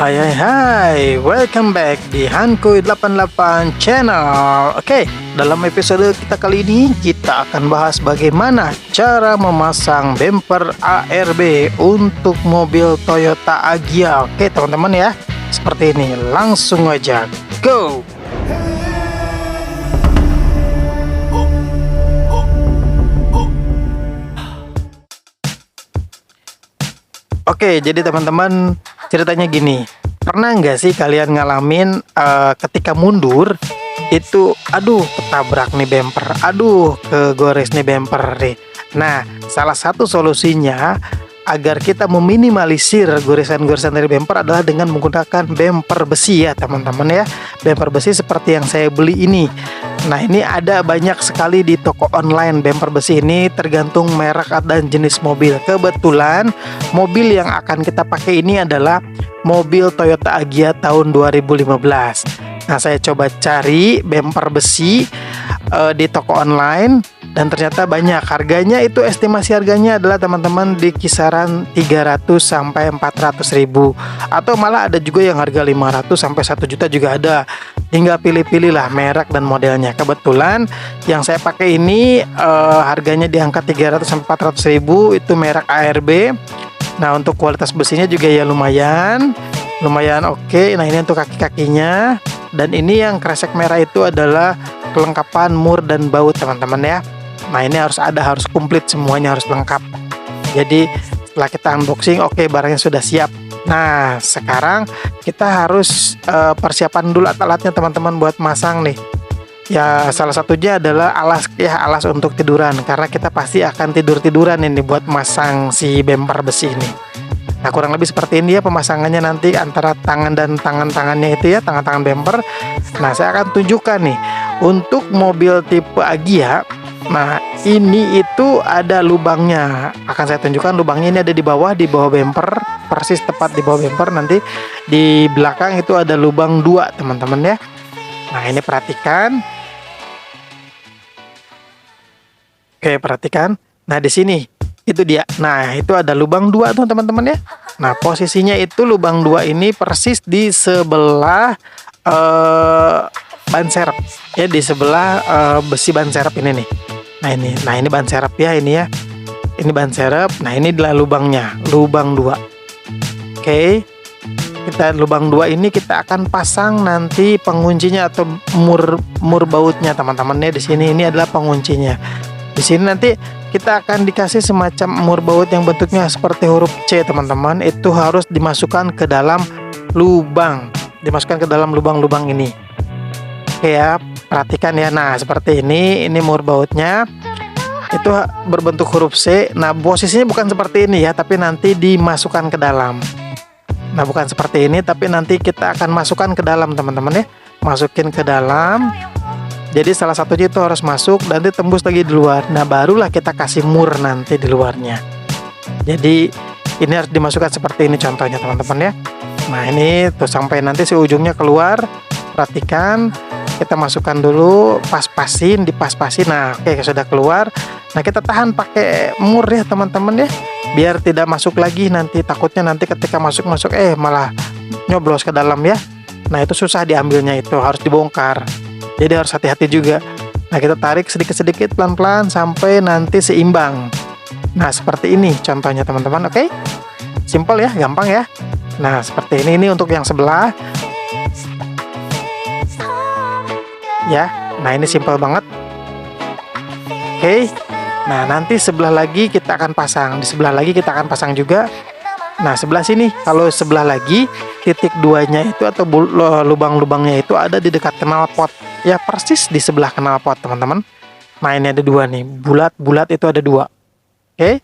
Hai hai hai, welcome back di Hankuy 88 channel. Oke, dalam episode kita kali ini kita akan bahas bagaimana cara memasang bumper ARB untuk mobil Toyota Agya. Oke teman-teman ya, seperti ini, langsung aja go. Oke, jadi teman-teman, ceritanya gini, pernah nggak sih kalian ngalamin ketika mundur itu, aduh ketabrak nih bumper, aduh kegores nih bumper nih. Nah, salah satu solusinya agar kita meminimalisir goresan-goresan dari bumper adalah dengan menggunakan bumper besi ya teman-teman ya. Bumper besi seperti yang saya beli ini. Nah, ini ada banyak sekali di toko online bumper besi ini, tergantung merek dan jenis mobil. Kebetulan mobil yang akan kita pakai ini adalah mobil Toyota Agya tahun 2015. Nah, saya coba cari bumper besi di toko online dan ternyata banyak. Harganya itu, estimasi harganya adalah teman-teman di kisaran 300 sampai 400 ribu, atau malah ada juga yang harga 500 sampai 1 juta juga ada. Tinggal pilih-pilih lah merek dan modelnya. Kebetulan yang saya pakai ini harganya di angka 300 sampai 400 ribu, itu merek ARB. Nah, untuk kualitas besinya juga ya lumayan oke. Nah, ini untuk kaki-kakinya, dan ini yang kresek merah itu adalah kelengkapan mur dan baut teman-teman ya. Nah, ini harus komplit, semuanya harus lengkap. Jadi setelah kita unboxing, oke, barangnya sudah siap. Nah, sekarang kita harus persiapan dulu alat-alatnya teman-teman buat masang nih. Ya, salah satunya adalah alas untuk tiduran, karena kita pasti akan tiduran ini buat masang si bumper besi ini. Nah, kurang lebih seperti ini ya pemasangannya nanti antara tangan dan tangannya itu ya, tangan-tangan bumper. Nah, saya akan tunjukkan nih untuk mobil tipe Agya. Nah, ini itu ada lubangnya. Akan saya tunjukkan lubangnya, ini ada di bawah bumper, persis tepat di bawah bumper. Nanti di belakang itu ada lubang 2 teman-teman ya. Nah, ini perhatikan. Oke, perhatikan. Nah, di sini itu dia. Nah, itu ada lubang 2 tuh teman-teman ya. Nah, posisinya itu lubang 2 ini persis di sebelah ban serep ya, di sebelah besi ban serep ini nih. Nah ini ban serep ya, ini ya. Ini ban serep. Nah, ini adalah lubangnya, lubang 2. Oke. Kita lubang 2 ini kita akan pasang nanti penguncinya atau mur bautnya teman-teman ya. Di sini ini adalah penguncinya. Di sini nanti kita akan dikasih semacam mur baut yang bentuknya seperti huruf C teman-teman. Itu harus dimasukkan ke dalam lubang, lubang-lubang ini. Oke ya, perhatikan ya. Nah, seperti ini mur bautnya itu berbentuk huruf C. Nah, posisinya bukan seperti ini ya, tapi nanti dimasukkan ke dalam. Nah, bukan seperti ini, tapi nanti kita akan masukkan ke dalam teman-teman ya. Masukin ke dalam. Jadi salah satunya itu harus masuk dan ditembus lagi di luar. Nah, barulah kita kasih mur nanti di luarnya. Jadi ini harus dimasukkan seperti ini contohnya teman-teman ya. Nah, ini tuh sampai nanti si ujungnya keluar. Perhatikan, kita masukkan dulu, pas-pasin, dipas-pasin. Nah, oke, sudah keluar. Nah, kita tahan pakai mur ya teman-teman ya, biar tidak masuk lagi nanti. Takutnya nanti ketika masuk malah nyoblos ke dalam ya. Nah, itu susah diambilnya, itu harus dibongkar. Jadi harus hati-hati juga. Nah, kita tarik sedikit-sedikit pelan-pelan sampai nanti seimbang. Nah, seperti ini contohnya teman-teman. Oke, simple ya, gampang ya. Nah, seperti ini untuk yang sebelah ya. Nah, ini simple banget. Oke. Nah, nanti sebelah lagi kita akan pasang. Di sebelah lagi kita akan pasang juga. Nah, sebelah sini, kalau sebelah lagi titik 2-nya itu atau lubang-lubangnya itu ada di dekat knalpot ya, persis di sebelah knalpot teman-teman. Nah, ini ada 2 nih, bulat itu ada 2. Oke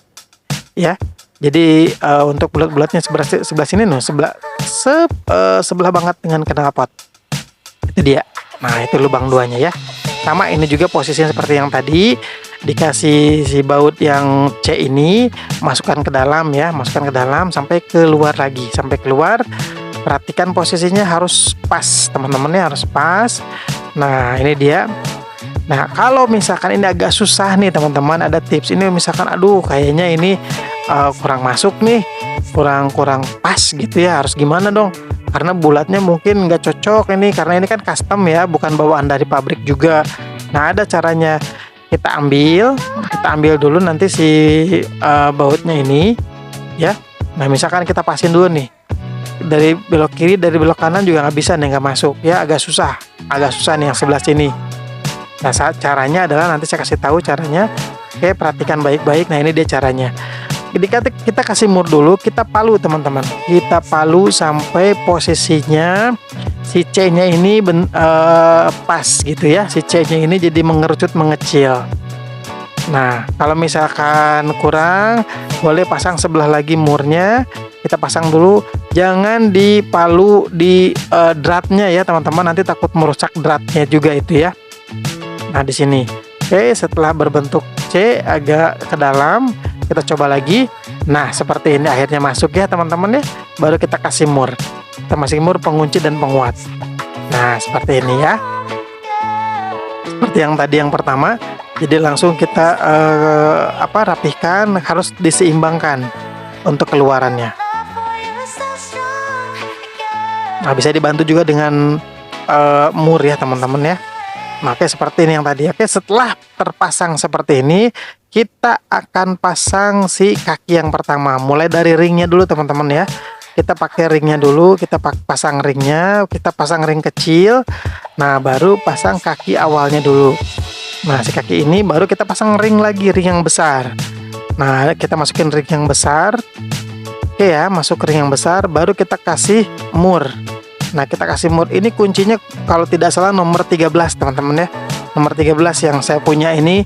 ya. Jadi untuk bulat-bulatnya sebelah sini nih, sebelah banget dengan knalpot. Itu dia. Nah, itu lubang 2-nya ya. Sama, ini juga posisinya seperti yang tadi, dikasih si baut yang C ini, masukkan ke dalam ya, sampai keluar lagi, sampai keluar. Perhatikan posisinya harus pas teman-teman ya, harus pas. Nah, ini dia. Nah, kalau misalkan ini agak susah nih teman-teman, ada tips. Ini misalkan aduh kayaknya ini kurang masuk nih, kurang pas gitu ya, harus gimana dong? karena bulatnya mungkin nggak cocok ini, karena ini kan custom ya, bukan bawaan dari pabrik juga. Nah, ada caranya. Kita ambil dulu nanti si bautnya ini ya. Nah, misalkan kita pasin dulu nih, dari belok kiri, dari belok kanan juga nggak bisa nih, nggak masuk ya, agak susah nih yang sebelah sini. Nah, caranya adalah nanti saya kasih tahu caranya. Oke, perhatikan baik-baik. Nah, ini dia caranya. Jadi kita kasih mur dulu, kita palu teman-teman, kita palu sampai posisinya si C-nya ini pas gitu ya, si C-nya ini jadi mengerucut, mengecil. Nah, kalau misalkan kurang, boleh pasang sebelah lagi murnya. Kita pasang dulu, jangan dipalu di dratnya ya teman-teman, nanti takut merusak dratnya juga itu ya. Nah, di sini. Oke, setelah berbentuk C agak ke dalam, kita coba lagi. Nah, seperti ini akhirnya masuk ya teman-teman ya. Baru kita kasih mur. Kita kasih mur pengunci dan penguat. Nah, seperti ini ya. Seperti yang tadi yang pertama. Jadi langsung kita rapihkan, harus diseimbangkan untuk keluarannya. Nah, bisa dibantu juga dengan mur ya teman-teman ya. Oke, seperti ini yang tadi. Oke, setelah terpasang seperti ini, kita akan pasang si kaki yang pertama. Mulai dari ringnya dulu teman-teman ya. Kita pakai ringnya dulu, kita pasang ringnya, kita pasang ring kecil. Nah, baru pasang kaki awalnya dulu. Nah, si kaki ini baru kita pasang ring lagi, ring yang besar. Nah, kita masukin ring yang besar. Oke ya, masuk ring yang besar, baru kita kasih mur. Nah, kita kasih mur ini kuncinya kalau tidak salah nomor 13 teman-teman ya. Nomor 13 yang saya punya ini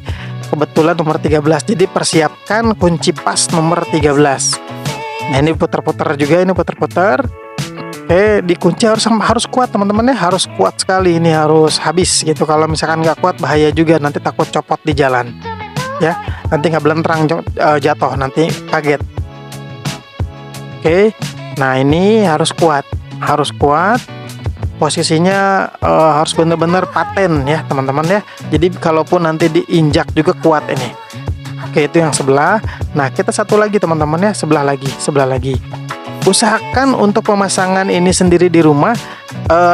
kebetulan nomor 13. Jadi persiapkan kunci pas nomor 13. Nah, ini putar-putar juga, ini putar-putar. Oke, dikunci harus kuat teman-teman ya, harus kuat sekali, ini harus habis gitu. Kalau misalkan nggak kuat bahaya juga, nanti takut copot di jalan. Ya, nanti nggak belentrang jatuh, nanti kaget. Oke. Nah, ini harus kuat. Posisinya harus benar-benar paten ya teman-teman ya. Jadi kalaupun nanti diinjak juga kuat ini. Oke, itu yang sebelah. Nah, kita satu lagi teman-teman ya, sebelah lagi. Usahakan untuk pemasangan ini sendiri di rumah,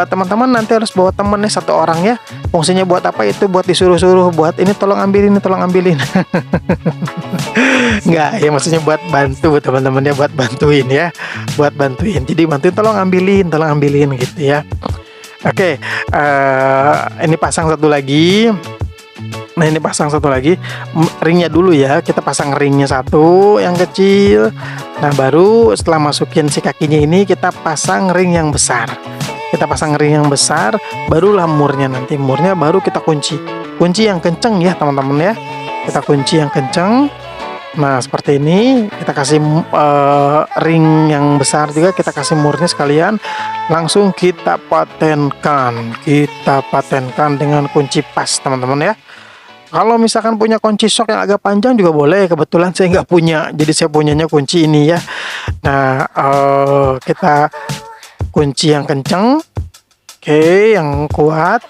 teman-teman nanti harus bawa temen nih, satu orang ya. Fungsinya buat apa itu? Buat disuruh-suruh, buat ini tolong ambilin, ini tolong ambilin. Enggak, ya maksudnya buat bantu teman-teman ya, buat bantuin ya, buat bantuin. Jadi bantuin, tolong ambilin gitu ya. Oke, ini pasang satu lagi. Nah, ini pasang satu lagi ringnya dulu ya. Kita pasang ringnya satu yang kecil. Nah, baru setelah masukin si kakinya ini, kita pasang ring yang besar. Kita pasang ring yang besar, barulah murnya. Nanti murnya baru kita kunci yang kenceng ya teman-teman ya. Kita kunci yang kenceng. Nah, seperti ini. Kita kasih ring yang besar juga, kita kasih murnya sekalian. Langsung kita patenkan dengan kunci pas teman-teman ya. Kalau misalkan punya kunci sok yang agak panjang juga boleh. Kebetulan saya nggak punya, jadi saya punyanya kunci ini ya. Nah, kita kunci yang kenceng. Oke, yang kuat.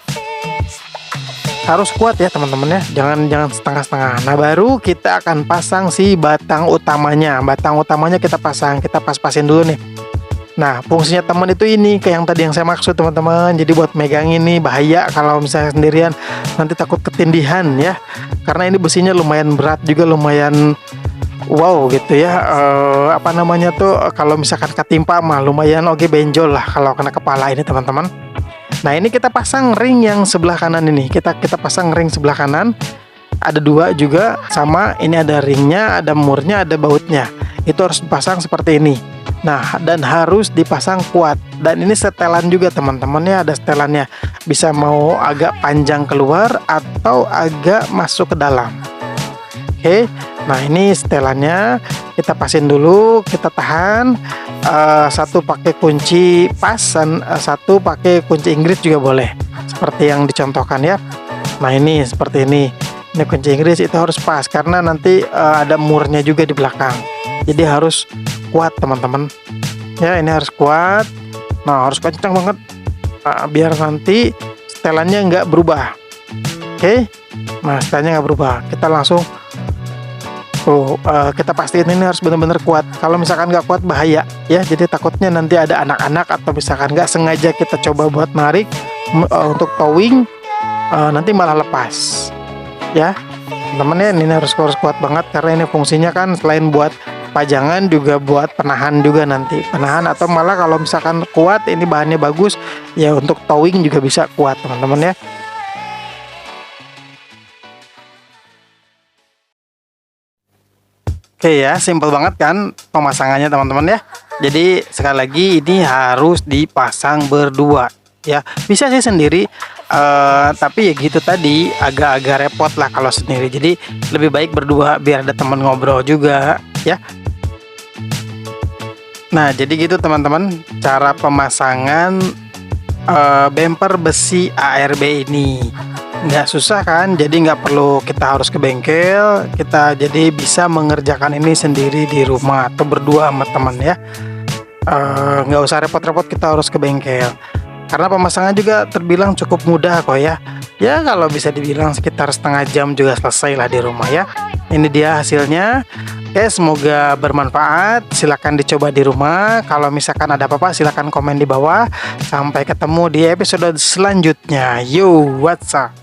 Harus kuat ya teman-teman ya. Jangan setengah-setengah. Nah, baru kita akan pasang si batang utamanya. Batang utamanya kita pasang. Kita pas-pasin dulu nih. Nah, fungsinya teman itu ini kayak yang tadi yang saya maksud teman-teman. Jadi buat megang ini bahaya kalau misalnya sendirian, nanti takut ketindihan ya. Karena ini besinya lumayan berat juga, lumayan wow gitu ya. Apa namanya tuh, kalau misalkan ketimpa mah lumayan benjol lah kalau kena kepala ini teman-teman. Nah, ini kita pasang ring yang sebelah kanan ini. Kita pasang ring sebelah kanan. Ada dua juga sama. Ini ada ringnya, ada murnya, ada bautnya. Itu harus dipasang seperti ini. Nah, dan harus dipasang kuat. Dan ini setelan juga teman-teman ya, ada setelannya. Bisa mau agak panjang keluar atau agak masuk ke dalam. Oke. Nah, ini setelannya kita pasin dulu, kita tahan. Satu pakai kunci pas dan satu pakai kunci Inggris juga boleh. Seperti yang dicontohkan ya. Nah, ini seperti ini. Ini kunci Inggris itu harus pas karena nanti ada murnya juga di belakang. Jadi harus kuat teman-teman ya, ini harus kuat. Nah, harus kencang banget biar nanti setelannya nggak berubah. Oke. Nah, setelannya nggak berubah, kita langsung Tuh, kita pastiin ini harus benar-benar kuat. Kalau misalkan nggak kuat bahaya ya. Jadi takutnya nanti ada anak-anak atau misalkan nggak sengaja kita coba buat narik untuk towing, nanti malah lepas. Ya, temen-temen ya, ini harus kuat banget karena ini fungsinya kan selain buat pajangan juga buat penahan juga nanti. Penahan atau malah kalau misalkan kuat ini bahannya bagus ya untuk towing juga bisa kuat teman-teman ya. Oke ya, simple banget kan pemasangannya teman-teman ya. Jadi sekali lagi ini harus dipasang berdua ya. Bisa sih sendiri, tapi ya gitu tadi agak-agak repot lah kalau sendiri. Jadi lebih baik berdua biar ada teman ngobrol juga ya. Nah jadi gitu teman-teman cara pemasangan bumper besi ARB ini. Nggak susah kan, jadi nggak perlu kita harus ke bengkel, kita jadi bisa mengerjakan ini sendiri di rumah atau berdua sama teman ya. Nggak usah repot-repot kita harus ke bengkel karena pemasangan juga terbilang cukup mudah kok ya. Ya kalau bisa dibilang sekitar setengah jam juga selesai lah di rumah ya. Ini dia hasilnya. Oke, semoga bermanfaat. Silahkan dicoba di rumah. Kalau misalkan ada apa-apa silahkan komen di bawah. Sampai ketemu di episode selanjutnya. Yo, what's up?